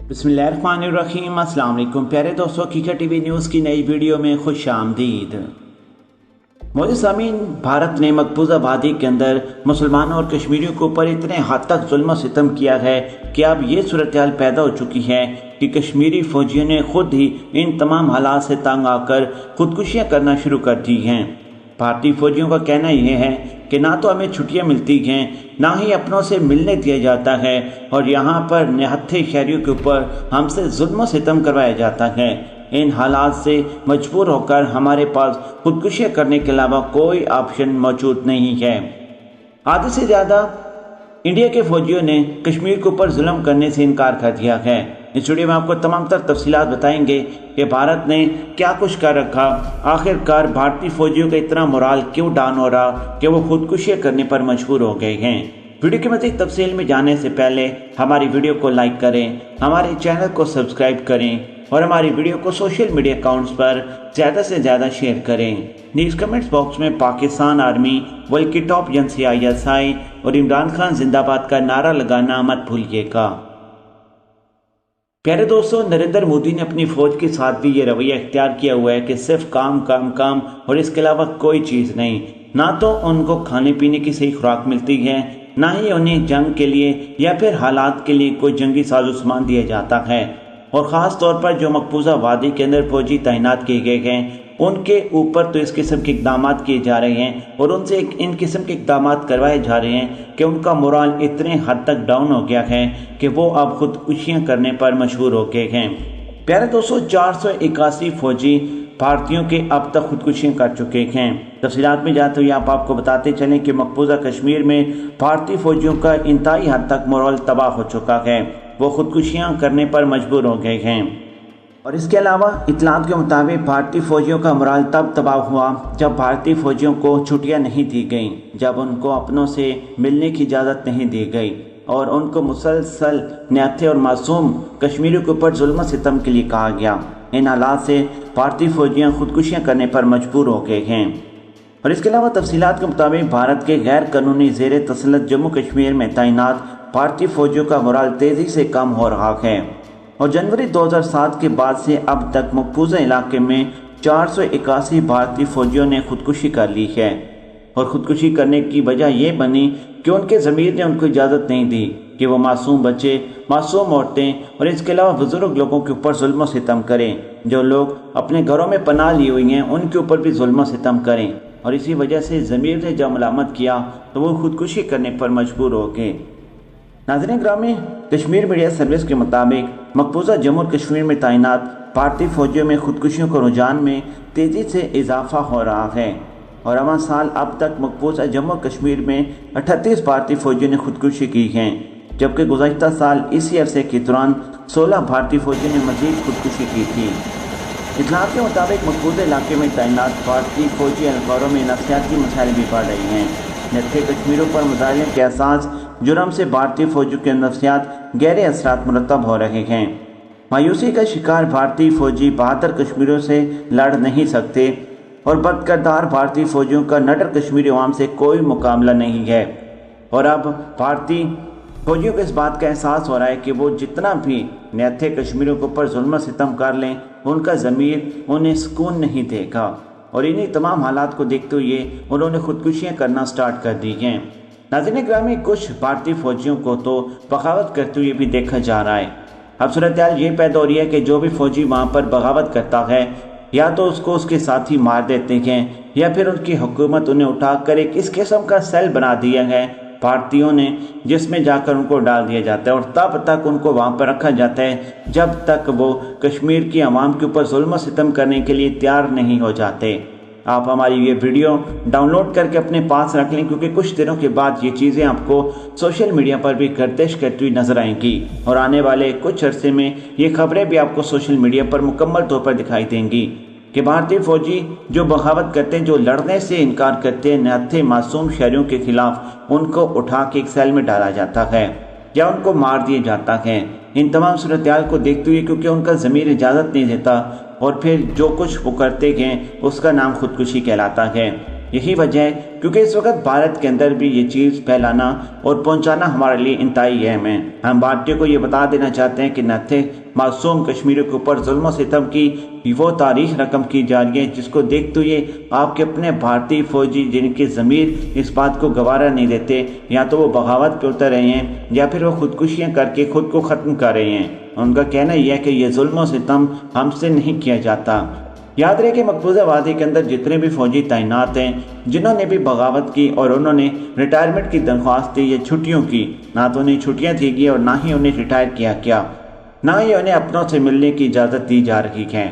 बिस्मिल्लाहिर्रहमानिर्रहीम। अस्सलाम वालेकुम प्यारे दोस्तों, हकीकत टीवी न्यूज़ की नई वीडियो में खुश आमदीद। मोअज़्ज़िज़ सामीन, भारत ने मकबूजा वादी के अंदर मुसलमानों और कश्मीरियों के ऊपर इतने हद तक जुल्म सितम किया है कि अब ये सूरत हाल पैदा हो चुकी है कि कश्मीरी फौजियों ने खुद ही इन तमाम हालात से तंग आकर खुदकुशियाँ करना शुरू कर दी हैं। भारतीय फौजियों का कहना यह है कि ना तो हमें छुट्टियां मिलती हैं, ना ही अपनों से मिलने दिया जाता है और यहाँ पर निहत्थे शहरियों के ऊपर हमसे जुल्म सितम करवाया जाता है। इन हालात से मजबूर होकर हमारे पास खुदकुशियाँ करने के अलावा कोई ऑप्शन मौजूद नहीं है। आधे से ज़्यादा इंडिया के फौजियों ने कश्मीर के ऊपर जुल्म करने से इनकार कर दिया है। इस वीडियो में आपको तमाम तर तफसीलात बताएंगे कि भारत ने क्या कुछ कर रखा, आखिरकार भारतीय फौजियों का इतना मोराल क्यों डाउन हो रहा कि वो खुदकुशियाँ करने पर मजबूर हो गए हैं। वीडियो की मज़ीद तफसील में जाने से पहले हमारी वीडियो को लाइक करें, हमारे चैनल को सब्सक्राइब करें और हमारी वीडियो को सोशल मीडिया अकाउंट्स पर ज़्यादा से ज़्यादा शेयर करें। न्यूज़ कमेंट्स बॉक्स में पाकिस्तान आर्मी वर्ल्ड की टॉप एजेंसी ISI और इमरान खान जिंदाबाद का नारा लगाना मत भूलिएगा। प्यारे दोस्तों, नरेंद्र मोदी ने अपनी फौज के साथ भी ये रवैया इख्तियार किया हुआ है कि सिर्फ काम काम काम और इसके अलावा कोई चीज़ नहीं। ना तो उनको खाने पीने की सही खुराक मिलती है, ना ही उन्हें जंग के लिए या फिर हालात के लिए कोई जंगी साजो सामान दिया जाता है। और ख़ास तौर पर जो मकबूजा वादी के अंदर फौजी तैनात किए गए हैं उनके ऊपर तो इस किस्म के इक़दाम किए जा रहे हैं और उनसे इन किस्म के इक़दाम करवाए जा रहे हैं कि उनका मोराल इतने हद तक डाउन हो गया है कि वो अब खुदकुशियाँ करने पर मशहूर हो गए हैं। प्यारे दोस्तों, 481 फौजी भारतीयों के अब तक खुदकुशियाँ कर चुके हैं। तफसीलात में जाते हुए आपको बताते चलें कि मकबूजा कश्मीर में भारतीय फौजियों का इंतहाई हद तक मोराल तबाह हो चुका है, वो खुदकुशियाँ करने पर मजबूर हो गए हैं। और इसके अलावा इतलात के मुताबिक भारतीय फौजियों का मोराल तब तबाह हुआ जब भारतीय फौजियों को छुट्टियां नहीं दी गईं, जब उनको अपनों से मिलने की इजाज़त नहीं दी गई और उनको मुसलसल निहत्थे और मासूम कश्मीरियों के ऊपर जुल्म सितम के लिए कहा गया। इन हालात से भारतीय फौजियाँ खुदकुशियाँ करने पर मजबूर हो गए हैं। और इसके अलावा तफसीलात के मुताबिक भारत के गैर कानूनी ज़ेर तसल्लुत जम्मू कश्मीर में तैनात भारतीय फौजियों का मोराल तेज़ी से कम हो रहा है और जनवरी 2007 के बाद से अब तक मकबूजा इलाके में 481 भारतीय फौजियों ने खुदकुशी कर ली है। और ख़ुदकुशी करने की वजह यह बनी कि उनके ज़मीर ने उनको इजाज़त नहीं दी कि वो मासूम बच्चे, मासूम औरतें और इसके अलावा बुज़ुर्ग लोगों के ऊपर जुल्म सितम करें। जो लोग अपने घरों में पनाह ली हुई हैं उनके ऊपर भी जुल्म सितम करें। और इसी वजह से ज़मीर ने जब मलामत किया तो वो खुदकुशी करने पर मजबूर हो गए। नाज़रीन ग्रामी, कश्मीर मीडिया सर्विस के मुताबिक मकबूजा जम्मू और कश्मीर में तैनात भारतीय फौजियों में खुदकुशियों के रुझान में तेज़ी से इजाफा हो रहा है और अवा साल अब तक मकबूजा जम्मू और कश्मीर में 38 भारतीय फौजियों ने खुदकुशी की हैं, जबकि गुज़श्ता साल इसी अरसे के दौरान 16 भारतीय फौजियों ने मज़ीद खुदकुशी की थी। इतलात के मुताबिक मकबूजा इलाके में तैनात भारतीय फौजी एहलकारों में नफसियाती मसाइल भी बढ़ रही हैं। निहत्थे कश्मीरियों पर मुजाहिरों के एहसास जुर्म से भारतीय फौजियों के नफ्सियात गहरे असरात मुरतब हो रहे हैं। मायूसी का शिकार भारतीय फौजी बहादुर कश्मीरियों से लड़ नहीं सकते और बदकिरदार भारतीय फौजियों का नडर कश्मीरी अवाम से कोई मुकाबला नहीं है। और अब भारतीय फौजियों को इस बात का एहसास हो रहा है कि वो जितना भी निहत्थे कश्मीरियों के ऊपर जुल्म सितम कर लें, उनका ज़मीर उन्हें सुकून नहीं देगा। और इन्हीं तमाम हालात को देखते हुए उन्होंने खुदकुशियाँ करना स्टार्ट कर दी हैं। नाज़रीन ग्रामी, कुछ भारतीय फौजियों को तो बगावत करते हुए भी देखा जा रहा है। अब सूरत हाल ये पैदा हो रही है कि जो भी फौजी वहाँ पर बगावत करता है या तो उसको उसके साथी मार देते हैं या फिर उनकी हुकूमत उन्हें उठाकर एक इस किस्म का सेल बना दिया है भारतीयों ने, जिसमें जाकर उनको डाल दिया जाता है और तब तक उनको वहाँ पर रखा जाता है जब तक वो कश्मीर की आवाम के ऊपर जुल्म सितम करने के लिए तैयार नहीं हो जाते। आप हमारी ये वीडियो डाउनलोड करके अपने पास रख लें, क्योंकि कुछ दिनों के बाद ये चीज़ें आपको सोशल मीडिया पर भी गर्दिश करती हुई नजर आएंगी और आने वाले कुछ अरसे में ये खबरें भी आपको सोशल मीडिया पर मुकम्मल तौर पर दिखाई देंगी कि भारतीय फौजी जो बगावत करते हैं, जो लड़ने से इनकार करते हैं निहत्थे मासूम शहरियों के खिलाफ, उनको उठा के एक सेल में डाला जाता है या उनको मार दिया जाता है। इन तमाम सूरत हाल को देखते हुए, क्योंकि उनका ज़मीर इजाज़त नहीं देता और फिर जो कुछ वो करते हैं उसका नाम खुदकुशी कहलाता है। یہی وجہ ہے کیونکہ اس وقت بھارت کے اندر بھی یہ چیز پھیلانا اور پہنچانا ہمارے لیے انتہائی اہم ہے۔ ہم بھارتیوں کو یہ بتا دینا چاہتے ہیں کہ نہ تھے معصوم کشمیریوں کے اوپر ظلم و ستم کی وہ تاریخ رقم کی جا رہی ہے جس کو دیکھتے ہوئے آپ کے اپنے بھارتی فوجی جن کے ضمیر اس بات کو گوارا نہیں دیتے، یا تو وہ بغاوت پہ اتر رہے ہیں یا پھر وہ خودکشیاں کر کے خود کو ختم کر رہے ہیں۔ ان کا کہنا یہ ہے کہ یہ ظلم و ستم ہم سے نہیں کیا جاتا۔ یاد رہے کہ مقبوضہ وادی کے اندر جتنے بھی فوجی تعینات ہیں جنہوں نے بھی بغاوت کی اور انہوں نے ریٹائرمنٹ کی درخواست دی یا چھٹیوں کی، نہ تو انہیں چھٹیاں دی گئی اور نہ ہی انہیں ریٹائر کیا نہ ہی انہیں اپنوں سے ملنے کی اجازت دی جا رہی ہے۔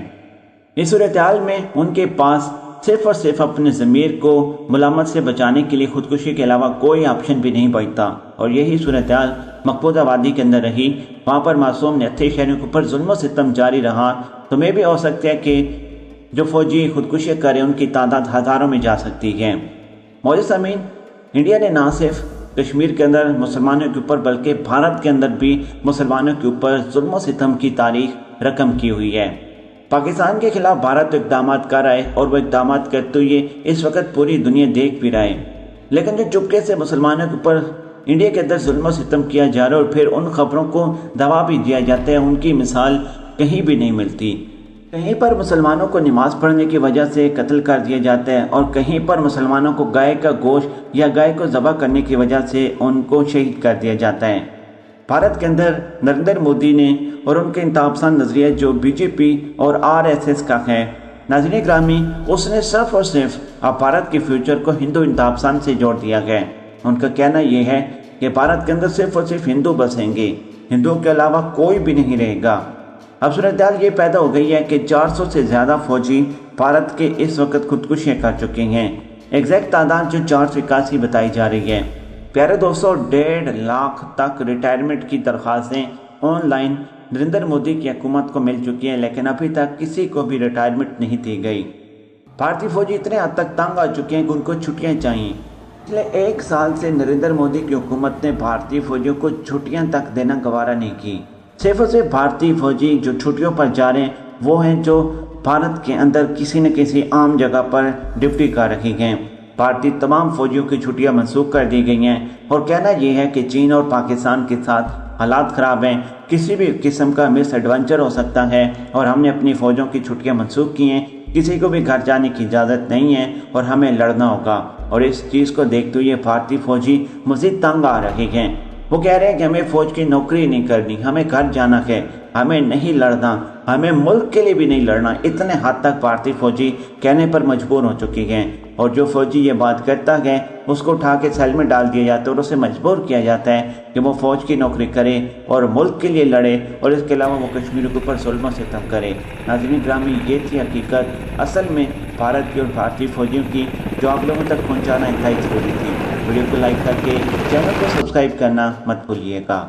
اس صورتحال میں ان کے پاس صرف اور صرف اپنے ضمیر کو ملامت سے بچانے کے لیے خودکشی کے علاوہ کوئی آپشن بھی نہیں بچتا، اور یہی صورتحال مقبوضہ وادی کے اندر رہی۔ وہاں پر معصوم نہتے شہریوں کے اوپر ظلم و ستم جاری رہا، تو میں بھی ہو سکتا ہے کہ جو فوجی خودکشی کریں ان کی تعداد ہزاروں میں جا سکتی ہے۔ معزز سامعین، انڈیا نے نہ صرف کشمیر کے اندر مسلمانوں کے اوپر بلکہ بھارت کے اندر بھی مسلمانوں کے اوپر ظلم و ستم کی تاریخ رقم کی ہوئی ہے۔ پاکستان کے خلاف بھارت اقدامات کر رہا ہے اور وہ اقدامات کرتے ہوئے اس وقت پوری دنیا دیکھ بھی رہا ہے، لیکن جو چپکے سے مسلمانوں کے اوپر انڈیا کے اندر ظلم و ستم کیا جا رہا ہے اور پھر ان خبروں کو دبا بھی دیا جاتا ہے، ان کی مثال کہیں بھی نہیں ملتی۔ کہیں پر مسلمانوں کو نماز پڑھنے کی وجہ سے قتل کر دیا جاتا ہے اور کہیں پر مسلمانوں کو گائے کا گوشت یا گائے کو ذبح کرنے کی وجہ سے ان کو شہید کر دیا جاتا ہے۔ بھارت کے اندر نریندر مودی نے اور ان کے انتہا پسند نظریہ جو بی جے پی اور RSS کا ہے، ناظرین گرامی، اس نے صرف اور صرف اب بھارت کے فیوچر کو ہندو انتہا پسند سے جوڑ دیا ہے۔ ان کا کہنا یہ ہے کہ بھارت کے اندر صرف اور صرف ہندو بسیں گے، ہندوؤں کے علاوہ کوئی بھی نہیں رہے گا۔ اب صورتحال یہ پیدا ہو گئی ہے کہ 400 سے زیادہ فوجی بھارت کے اس وقت خودکشیاں کر چکے ہیں، ایگزیکٹ تعداد جو 481 بتائی جا رہی ہے۔ پیارے دوستو، 1.5 لاکھ تک ریٹائرمنٹ کی درخواستیں آن لائن نریندر مودی کی حکومت کو مل چکی ہیں، لیکن ابھی تک کسی کو بھی ریٹائرمنٹ نہیں دی گئی۔ بھارتی فوجی اتنے حد تک تنگ آ چکے ہیں کہ ان کو چھٹیاں چاہیے۔ پچھلے 1 سال سے نریندر مودی کی حکومت نے بھارتی فوجیوں کو چھٹیاں تک دینا گوارا نہیں کی۔ صرف اور صرف بھارتی فوجی جو چھٹیوں پر جا رہے ہیں وہ ہیں جو بھارت کے اندر کسی نہ کسی عام جگہ پر ڈیوٹی کر رہی ہیں۔ بھارتی تمام فوجیوں کی چھٹیاں منسوخ کر دی گئی ہیں، اور کہنا یہ ہے کہ چین اور پاکستان کے ساتھ حالات خراب ہیں، کسی بھی قسم کا مس ایڈونچر ہو سکتا ہے، اور ہم نے اپنی فوجوں کی چھٹیاں منسوخ کی ہیں، کسی کو بھی گھر جانے کی اجازت نہیں ہے اور ہمیں لڑنا ہوگا۔ اور اس چیز کو دیکھتے ہوئے بھارتی فوجی مزید تنگ آ رہے ہیں۔ وہ کہہ رہے ہیں کہ ہمیں فوج کی نوکری نہیں کرنی، ہمیں گھر جانا ہے، ہمیں نہیں لڑنا، ہمیں ملک کے لیے بھی نہیں لڑنا۔ اتنے حد تک بھارتی فوجی کہنے پر مجبور ہو چکی ہیں، اور جو فوجی یہ بات کرتا ہے اس کو اٹھا کے سیل میں ڈال دیا جاتا ہے اور اسے مجبور کیا جاتا ہے کہ وہ فوج کی نوکری کرے اور ملک کے لیے لڑے، اور اس کے علاوہ وہ کشمیریوں کے اوپر ظلم و ستم کرے۔ ناظرین گرامی، یہ تھی حقیقت اصل میں بھارت کی اور بھارتی فوجیوں کی، جو آپ لوگوں تک پہنچانا انتہائی ضروری تھی۔ ویڈیو کو لائک کر کے چینل کو سبسکرائب کرنا مت بھولیے گا۔